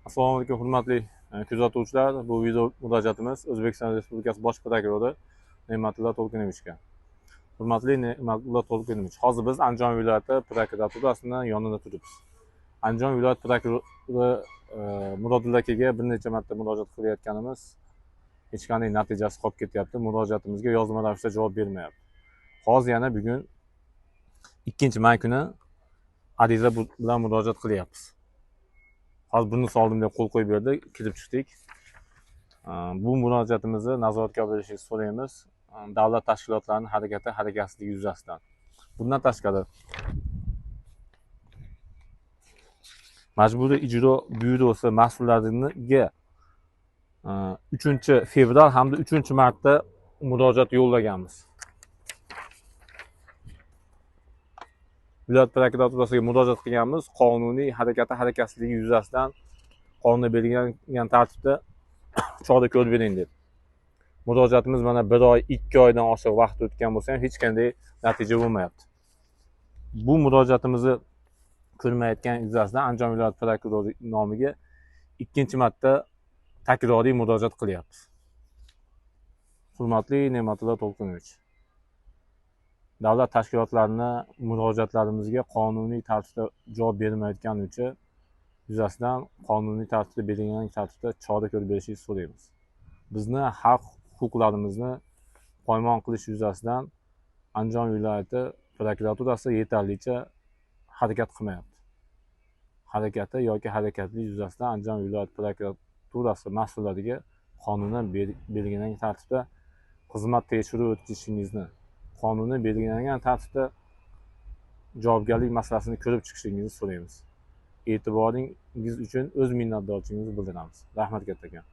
Assalomu alaykum hurmatli kuzatuvchilar. Bu video murojaatimiz O'zbekiston Respublikasi Bosh prokurori Ne'matilla To'lqinovichga. Hurmatli Ne'matilla To'lqinovich, hozir biz Andijon viloyati prokuraturasining yonida turibmiz. Andijon viloyat prokurori Murodilla akaga bir necha marta murojaat qilayotganimiz hech qanday natijasi qolib ketyapti. Murojaatimizga yozma ravishda javob bermayapti. Hozir yana bugun 2-may kuni ariza bilan murojaat qilyapmiz. Hozir buni soldim deb qo'l qo'yib berdi, kirib chiqdik. Bu murojaatimizni nazoratga olishingizni so'raymiz. Davlat tashkilotlarining harakatsizligi yuzasidan. Bundan tashqari Majburiy ijro byurosi mas'ullariga 3-fevral hamda 3-martda murojaat yo'llaganmiz. Viloyat prokuraturasiga murojaat qilganmiz. Qonuniy harakatsizligi yuzasidan qonunda belgilangan tartibda chora ko'rib bering deb. Murojaatimiz mana 1 oy, 2 oydan oshiq vaqt o'tgan bo'lsa ham hech qanday natija bo'lmayapti. Bu murojaatimizni ko'rmayotgan yuzasidan Andijon viloyat prokurori nomiga 2-marta takroriy murojaat qilyapmiz. Hurmatli Ne'matilla To'lqinovich, davlat tashkilotlarining murojaatlarimizga qonuniy tartibda javob bermayotgani uchun yuzasidan qonuniy tartibda belgilangan tartibda chora ko'rib berishingizni so'raymiz. Bizni haq huquqlarimizni poymol qilish yuzasidan Andijon viloyati prokuraturasi yetarlicha harakat qilmayapti. Harakatli yuzasidan Andijon viloyat prokuraturasi mas'ullariga qonundan belgilangan tartibda xizmat tekshiruvi o'tkazishingizni, qonundan belgilangan tartibda javobgarlik masalasini ko'rib chiqishingizni so'raymiz. E'tiboringiz uchun o'z minnatdorchiligimizni bildiramiz. Rahmat kattakon.